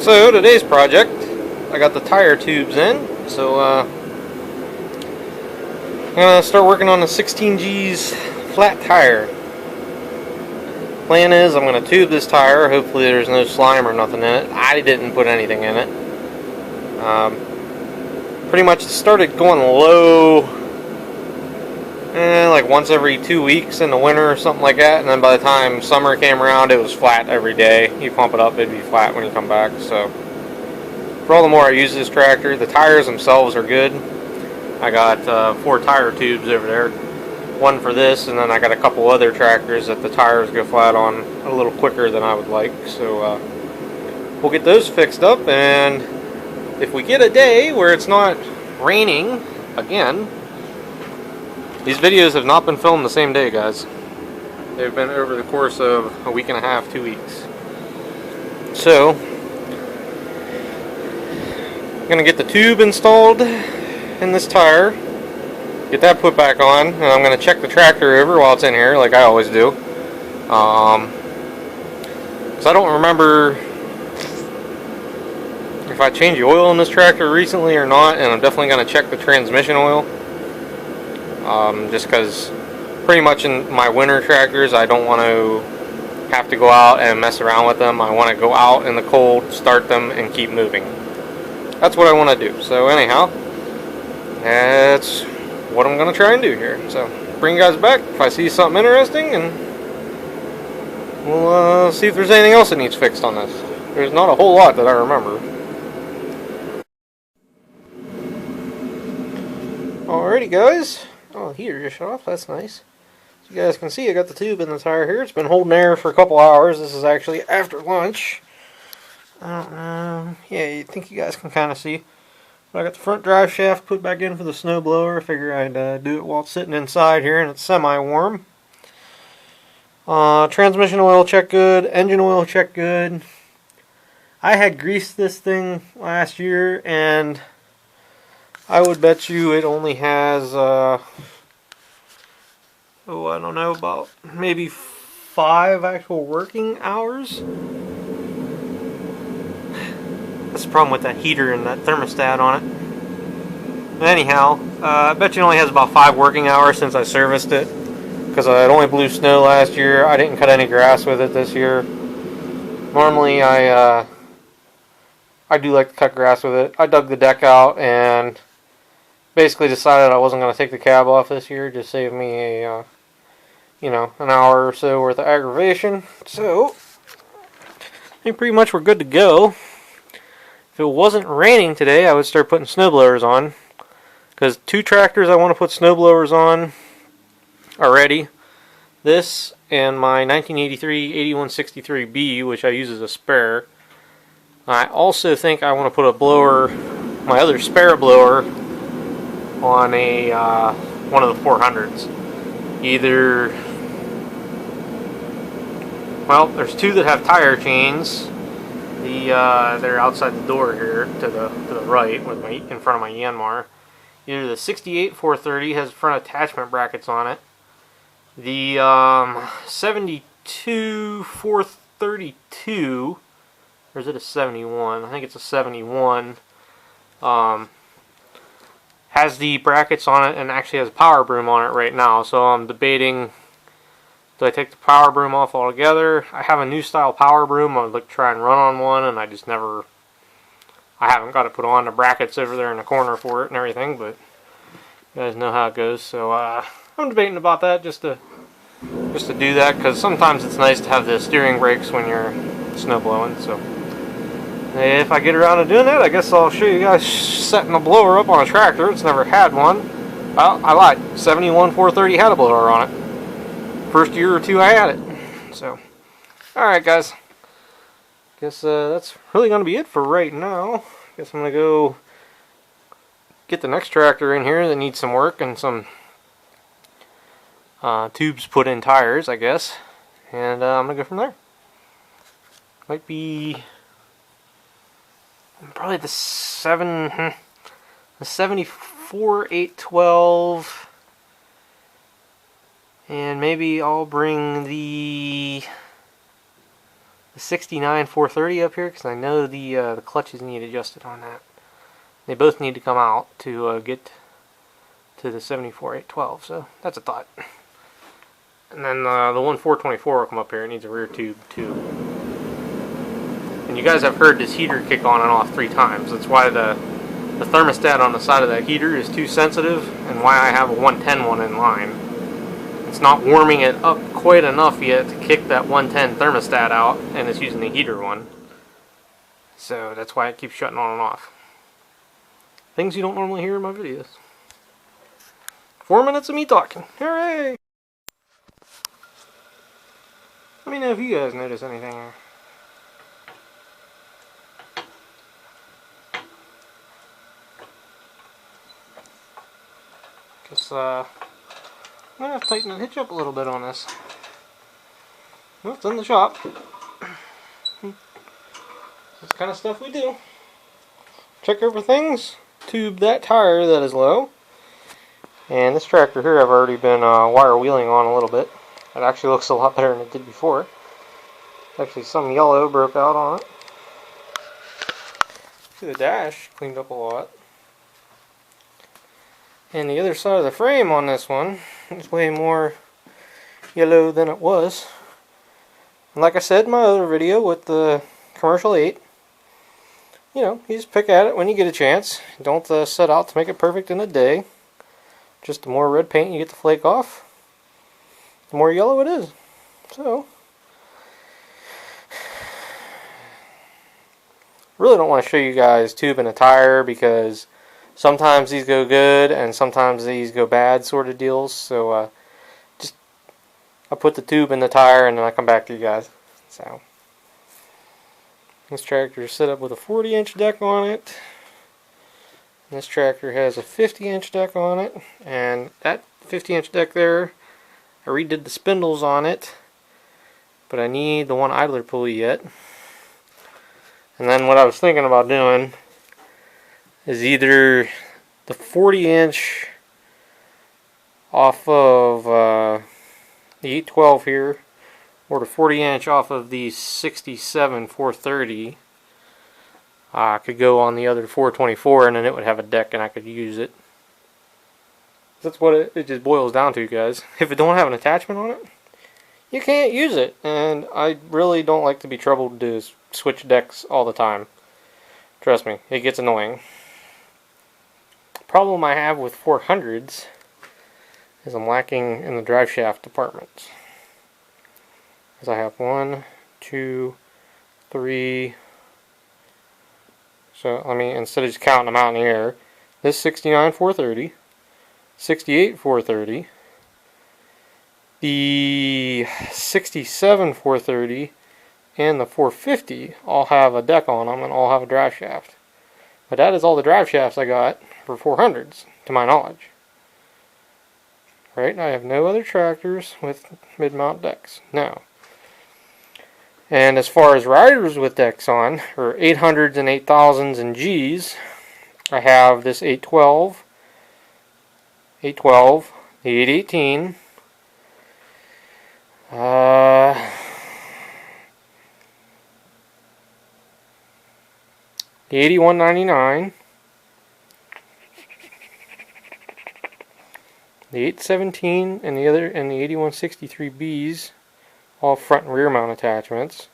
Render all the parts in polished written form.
So today's project, I got the tire tubes in, so I'm gonna start working on the 16G's flat tire. Plan is I'm gonna tube this tire. Hopefully there's no slime or nothing in it. I didn't put anything in it. Pretty much started going low, like once every 2 weeks in the winter or something like that, and then by the time summer came around, it was flat every day. You pump it up, it'd be flat when you come back. So for all the more I use this tractor, the tires themselves are good. I got 4 tire tubes over there, one for this, and then I got a couple other tractors that the tires go flat on a little quicker than I would like. So we'll get those fixed up, and if we get a day where it's not raining again. These videos have not been filmed the same day, guys. They've been over the course of a week and a half, 2 weeks. So, I'm going to get the tube installed in this tire, get that put back on, and I'm going to check the tractor over while it's in here, like I always do. Because I don't remember if I changed the oil in this tractor recently or not, and I'm definitely going to check the transmission oil. Just because pretty much in my winter tractors I don't want to have to go out and mess around with them. I want to go out in the cold, start them, and keep moving. That's what I want to do. So anyhow, that's what I'm going to try and do here. So bring you guys back if I see something interesting, and we'll see if there's anything else that needs fixed on this. There's not a whole lot that I remember. Alrighty guys. Oh, heater just shut off. That's nice. So you guys can see I got the tube in the tire here. It's been holding air for a couple hours. This is actually after lunch. I don't know. Yeah, you think you guys can kind of see. But I got the front drive shaft put back in for the snow blower. I figure I'd do it while it's sitting inside here and it's semi-warm. Transmission oil checked good. Engine oil checked good. I had greased this thing last year, and I would bet you it only has, I don't know, about maybe 5 actual working hours. That's the problem with that heater and that thermostat on it. But anyhow, I bet you it only has about 5 working hours since I serviced it, because it only blew snow last year. I didn't cut any grass with it this year. Normally I do like to cut grass with it. I dug the deck out and basically decided I wasn't going to take the cab off this year. Just save me a, an hour or so worth of aggravation. So, I think pretty much we're good to go. If it wasn't raining today, I would start putting snowblowers on. Because 2 tractors I want to put snowblowers on already. This and my 1983 8163B, which I use as a spare. I also think I want to put a blower, my other spare blower, on a one of the 400s. Either, well, there's 2 that have tire chains. They're outside the door here to the right, with in front of my Yanmar. Either the 68 430 has front attachment brackets on it. The 72 432, or is it a 71? I think it's a 71. Has the brackets on it and actually has a power broom on it right now. So I'm debating, do I take the power broom off altogether? I have a new style power broom. I would like to try and run on one, and I haven't got it put on. The brackets over there in the corner for it and everything, but you guys know how it goes. So I'm debating about that just to do that, because sometimes it's nice to have the steering brakes when you're snow blowing. So if I get around to doing that, I guess I'll show you guys setting a blower up on a tractor. It's never had one. Well, I lied. 71 430 had a blower on it. First year or 2 I had it. So, alright guys. Guess that's really going to be it for right now. Guess I'm going to go get the next tractor in here that needs some work and some tubes put in tires, I guess. And I'm going to go from there. Might be probably the 74 812, and maybe I'll bring the the 69 430 up here because I know the clutches need adjusted on that. They both need to come out to get to the 74 812, so that's a thought. And then the one 424 will come up here. It needs a rear tube too. And you guys have heard this heater kick on and off 3 times. That's why the thermostat on the side of that heater is too sensitive, and why I have a 110 one in line. It's not warming it up quite enough yet to kick that 110 thermostat out, and it's using the heater one. So that's why it keeps shutting on and off. Things you don't normally hear in my videos. 4 minutes of me talking. Hooray! Let me know if you guys notice anything here. Because, I'm going to have to tighten the hitch up a little bit on this. Well, it's in the shop. That's the kind of stuff we do. Check over things. Tube that tire that is low. And this tractor here I've already been wire wheeling on a little bit. It actually looks a lot better than it did before. Actually, some yellow broke out on it. See, the dash cleaned up a lot. And the other side of the frame on this one is way more yellow than it was. And like I said in my other video with the Commercial 8, you know, you just pick at it when you get a chance. Don't set out to make it perfect in a day. Just the more red paint you get to flake off, the more yellow it is. So, really don't want to show you guys tubing a tire because sometimes these go good and sometimes these go bad sort of deals. So just I put the tube in the tire and then I come back to you guys. So this tractor is set up with a 40-inch deck on it. This tractor has a 50-inch deck on it, and that 50-inch deck there, I redid the spindles on it, but I need the one idler pulley yet. And then what I was thinking about doing is either the 40-inch off of the 812 here, or the 40-inch off of the 67 430. I could go on the other 424 and then it would have a deck and I could use it. That's what it just boils down to, guys. If it don't have an attachment on it, you can't use it. And I really don't like to be troubled to switch decks all the time. Trust me, it gets annoying. The problem I have with 400s is I'm lacking in the drive shaft department. Because I have 1, 2, 3... So, I mean, instead of just counting them out in the air, this 69 430, 68 430, the 67 430, and the 450 all have a deck on them and all have a drive shaft. But that is all the drive shafts I got for 400s, to my knowledge. Right? I have no other tractors with mid-mount decks. No. And as far as riders with decks on, or 800s and 8000s and Gs, I have this 812, the 818, the 8199, the 817, and the 8163Bs. All front and rear mount attachments.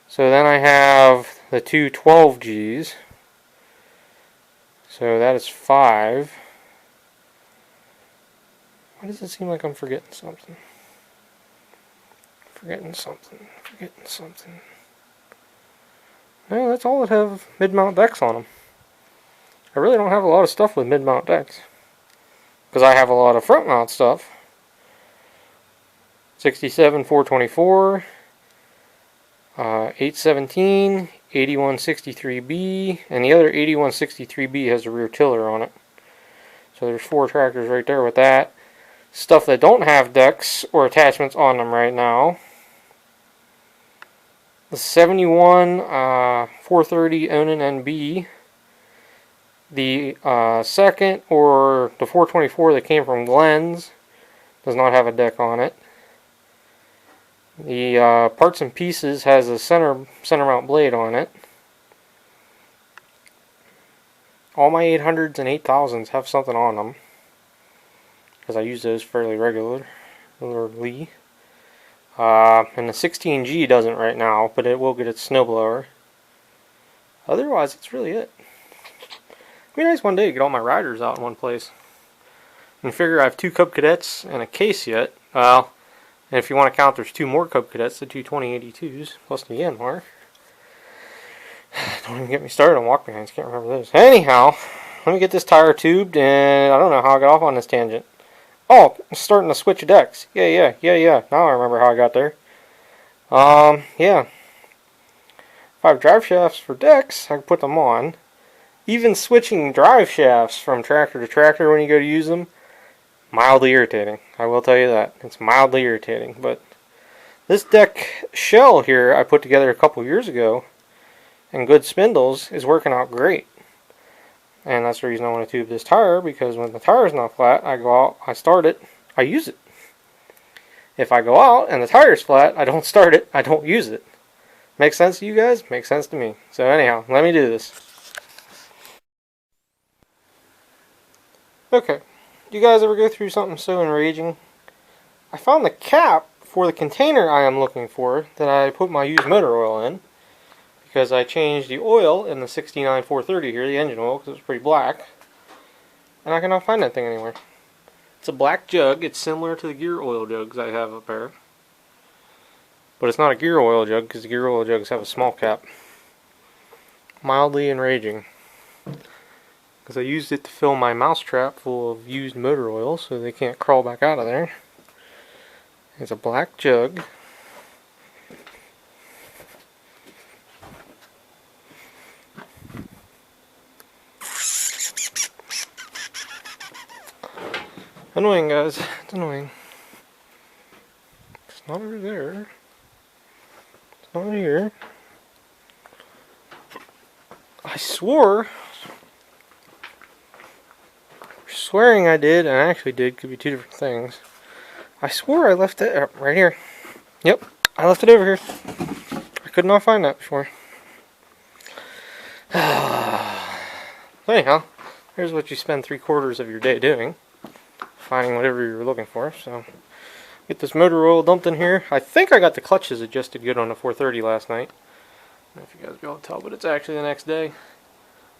So then I have the two 12Gs. So that is 5. Why does it seem like I'm forgetting something? Forgetting something. No, that's all that have mid-mount decks on them. I really don't have a lot of stuff with mid-mount decks. Because I have a lot of front mount stuff. 67 424, 817, 8163B, and the other 8163B has a rear tiller on it. So there's 4 tractors right there with that. Stuff that don't have decks or attachments on them right now. The 71 430 Onan NB. The second, or the 424 that came from Glenn's, does not have a deck on it. The parts and pieces has a center mount blade on it. All my 800s and 8000s have something on them, because I use those fairly regularly. And the 16G doesn't right now, but it will get its snowblower. Otherwise, it's really it. It'd be nice one day to get all my riders out in one place. And figure I have 2 Cub Cadets and a case yet. Well, and if you want to count, there's 2 more Cub Cadets, the 2 2082s, plus the Yanmar. Don't even get me started on walk behinds, can't remember those. Anyhow, let me get this tire tubed, and I don't know how I got off on this tangent. Oh, I'm starting to switch decks. Yeah. Now I remember how I got there. Yeah. If I have drive shafts for decks, I can put them on. Even switching drive shafts from tractor to tractor when you go to use them, mildly irritating. I will tell you that. It's mildly irritating. But this deck shell here I put together a couple years ago, and good spindles, is working out great. And that's the reason I want to tube this tire, because when the tire's not flat, I go out, I start it, I use it. If I go out and the tire's flat, I don't start it, I don't use it. Makes sense to you guys? Makes sense to me. So anyhow, let me do this. Okay, you guys ever go through something so enraging? I found the cap for the container I am looking for that I put my used motor oil in, because I changed the oil in the 69 430 here, the engine oil, because it was pretty black, and I cannot find that thing anywhere. It's a black jug. It's similar to the gear oil jugs I have up there, but it's not a gear oil jug, because the gear oil jugs have a small cap. Mildly enraging, because I used it to fill my mouse trap full of used motor oil so they can't crawl back out of there. It's a black jug. Annoying, guys. It's annoying. It's not over there. It's not here. I swore. Swearing I did, and I actually did, could be 2 different things. I swore I left it right here. Yep, I left it over here. I could not find that before. Anyhow, here's what you spend 3/4 of your day doing. Finding whatever you're looking for. So, get this motor oil dumped in here. I think I got the clutches adjusted good on the 430 last night. I don't know if you guys will be able to tell, but it's actually the next day.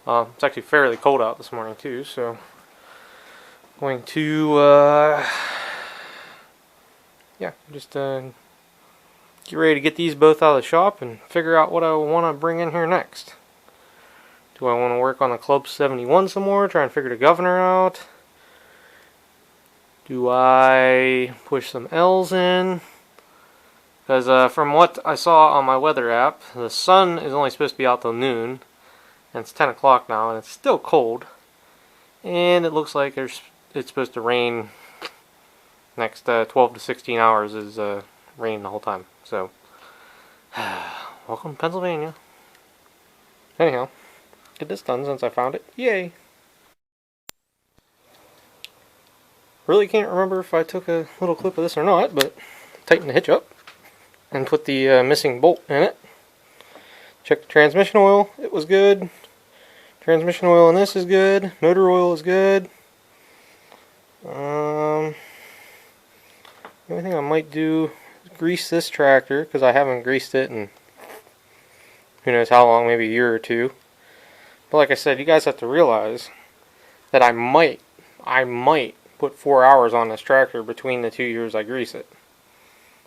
It's actually fairly cold out this morning too, so going to yeah, just get ready to get these both out of the shop and figure out what I want to bring in here next. Do I want to work on the Club 71 some more, try and figure the governor out? Do I push some L's in? Because from what I saw on my weather app, the sun is only supposed to be out till noon, and it's 10 o'clock now, and it's still cold. And it looks like it's supposed to rain next 12 to 16 hours is rain the whole time. So, welcome to Pennsylvania. Anyhow, get this done since I found it. Yay! Really can't remember if I took a little clip of this or not, but tighten the hitch up and put the missing bolt in it. Check the transmission oil, it was good. Transmission oil in this is good. Motor oil is good. The only thing I might do is grease this tractor, because I haven't greased it in who knows how long, maybe a year or two. But like I said, you guys have to realize that I might put 4 hours on this tractor between the 2 years I grease it.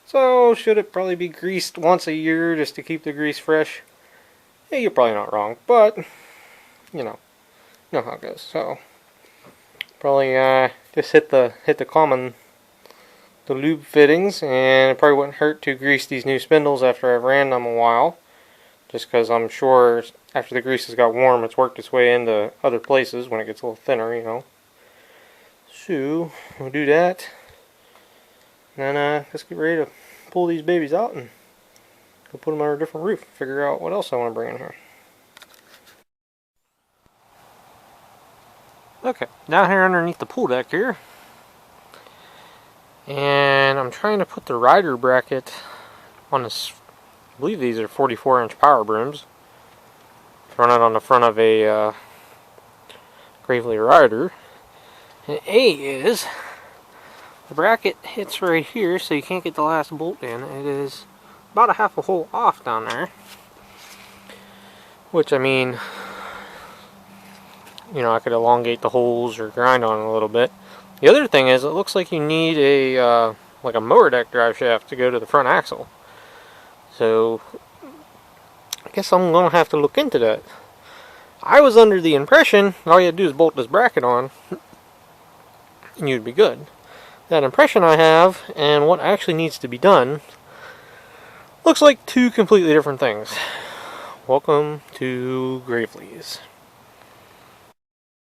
So should it probably be greased once a year just to keep the grease fresh? Yeah, you're probably not wrong, but you know how it goes. So probably just hit the lube fittings, and it probably wouldn't hurt to grease these new spindles after I've ran them a while, just because I'm sure after the grease has got warm, it's worked its way into other places when it gets a little thinner, you know. So we'll do that, and then let's get ready to pull these babies out and go put them on a different roof. Figure out what else I want to bring in here. Okay, down here underneath the pool deck here, and I'm trying to put the rider bracket on this. I believe these are 44-inch power brooms. Run it on the front of a Gravely Rider. And A is the bracket hits right here, so you can't get the last bolt in. It is about a half a hole off down there. Which, I mean, you know, I could elongate the holes or grind on it a little bit. The other thing is, it looks like you need a like a mower deck drive shaft to go to the front axle. So I guess I'm gonna have to look into that. I was under the impression all you had to do is bolt this bracket on and you'd be good. That impression I have and what actually needs to be done looks like two completely different things. Welcome to Gravely's.